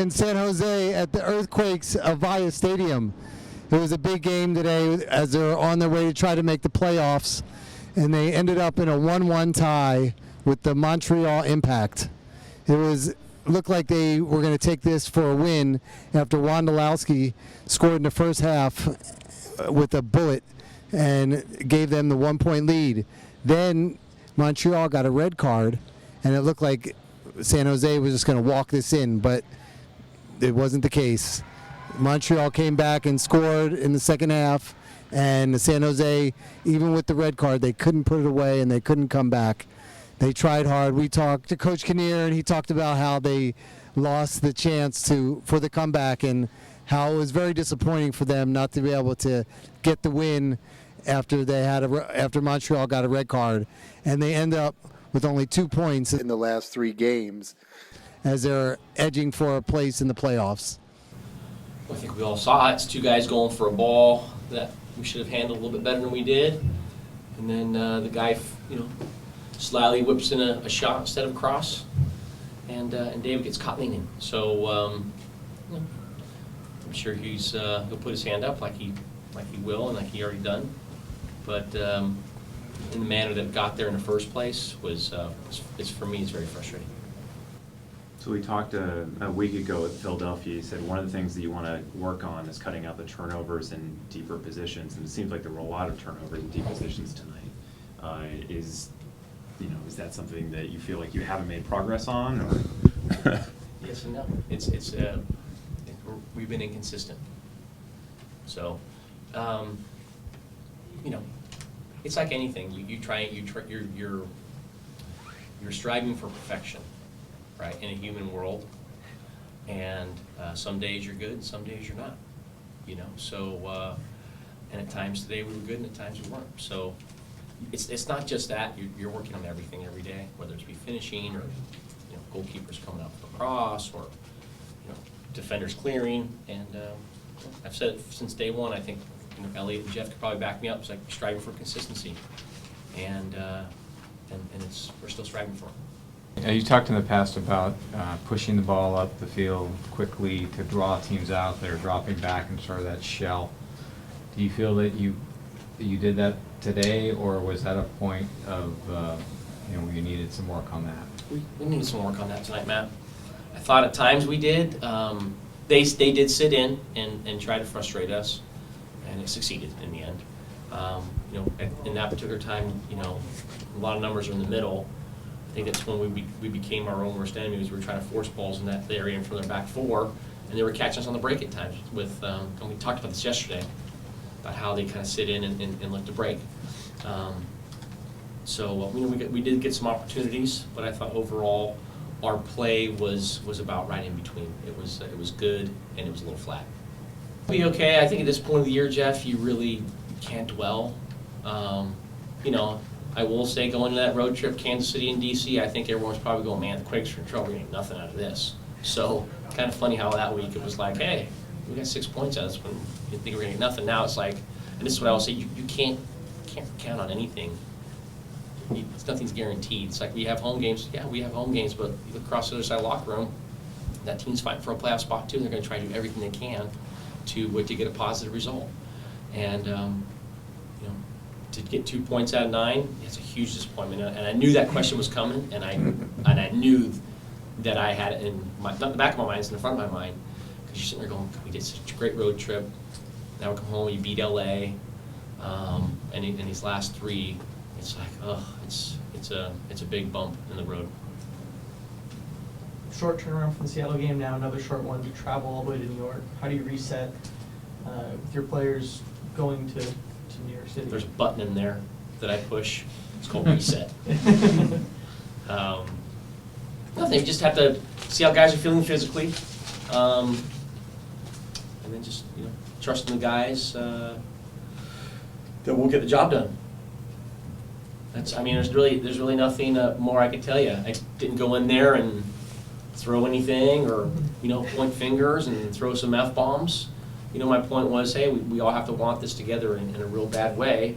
in San Jose at the Earthquakes Avaya Stadium. It was a big game today as they're on their way to try to make the playoffs, and they ended up in a 1-1 tie with the Montreal Impact. Looked like they were going to take this for a win after Wondolowski scored in the first half with a bullet and gave them the 1-point lead. Then Montreal got a red card, and it looked like San Jose was just going to walk this in, but it wasn't the case. Montreal came back and scored in the second half, and San Jose, even with the red card, they couldn't put it away and they couldn't come back. They tried hard. We talked to Coach Kinnear, and he talked about how they lost the chance for the comeback and how it was very disappointing for them not to be able to get the win after Montreal got a red card, and they end up with only 2 points in the last 3 games as they're edging for a place in the playoffs. I think we all saw it. It's 2 guys going for a ball that we should have handled a little bit better than we did, and then the guy, slyly whips in a shot instead of a cross, and David gets caught leaning. So I'm sure he'll put his hand up like he will and like he already done. But in the manner that got there in the first place it's for me, it's very frustrating. So we talked a week ago at Philadelphia. You said one of the things that you want to work on is cutting out the turnovers in deeper positions, and it seems like there were a lot of turnovers in deep positions tonight. Is that something that you feel like you haven't made progress on, or? Yes and no. We've been inconsistent. So, it's like anything. You're striving for perfection, right? In a human world, and some days you're good, some days you're not. So, and at times today we were good, and at times we weren't. So. It's not just that. You're working on everything every day, whether it's be finishing or goalkeepers coming up for a cross or defenders clearing. And I've said it since day one. I think Elliot and Jeff could probably back me up. It's like striving for consistency, and we're still striving for it. You talked in the past about pushing the ball up the field quickly to draw teams out that are dropping back and sort of that shell. Do you feel that you did that today, or was that a point of where you needed some work on that? We needed some work on that tonight, Matt. I thought at times we did. They did sit in and try to frustrate us, and it succeeded in the end. In that particular time, a lot of numbers are in the middle. I think that's when we became our own worst enemies. We were trying to force balls in that area in front of their back 4, and they were catching us on the break at times. And we talked about this yesterday, about how they kind of sit in and look to break. We did get some opportunities, but I thought overall our play was about right in between. It was good, and it was a little flat. Be okay. I think at this point of the year, Jeff, you really can't dwell. I will say going to that road trip, Kansas City and DC, I think everyone's probably going, man, the Quakes are in trouble. We're getting nothing out of this. So kind of funny how that week it was like, hey, we got 6 points out of this when you think we're going to get nothing. Now it's like, and this is what I will say, you can't count on anything. Nothing's guaranteed. It's like we have home games. Yeah, we have home games, but you look across the other side of the locker room, that team's fighting for a playoff spot too, and they're going to try to do everything they can to get a positive result. And to get 2 points out of 9, it's a huge disappointment. And I knew that question was coming, and I knew that I had it in not the back of my mind, it's in the front of my mind, because you're sitting there going, we did such a great road trip. Now we come home, you beat LA, and in these last 3, it's like, it's a big bump in the road. Short turnaround from the Seattle game now, another short one. You travel all the way to New York. How do you reset with your players going to New York City? There's a button in there that I push. It's called reset. Nothing. You just have to see how guys are feeling physically, and then just trust in the guys that we'll get the job done. There's really nothing more I could tell you. I didn't go in there and throw anything or point fingers and throw some F-bombs. My point was, hey, we all have to want this together in a real bad way,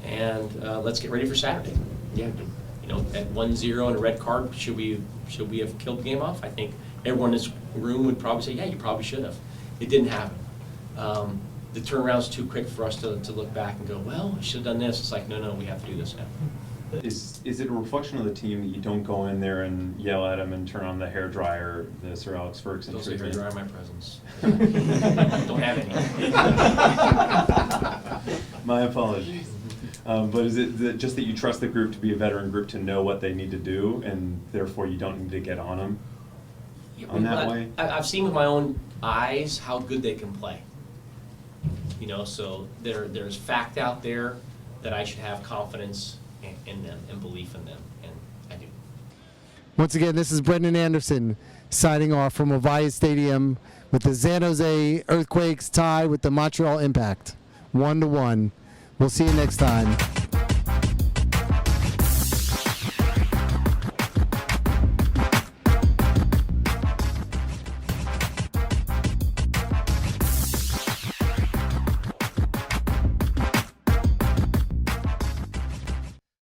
and let's get ready for Saturday. Yeah, at 1-0 and a red card, should we have killed the game off? I think everyone in this room would probably say, yeah, you probably should have. It didn't happen. The turnaround's too quick for us to look back and go, well, I should have done this. It's like, no, we have to do this now. Is it a reflection of the team that you don't go in there and yell at them and turn on the hairdryer, the Sir Alex Ferguson Don't say treatment? dry in my presence. Don't have any. My apologies. But is it just that you trust the group to be a veteran group to know what they need to do, and therefore you don't need to get on them on that way? I've seen with my own eyes how good they can play. You know, so there's fact out there that I should have confidence in them and belief in them, and I do. Once again, this is Brendan Anderson signing off from Avaya Stadium with the San Jose Earthquakes tie with the Montreal Impact. 1-1. We'll see you next time.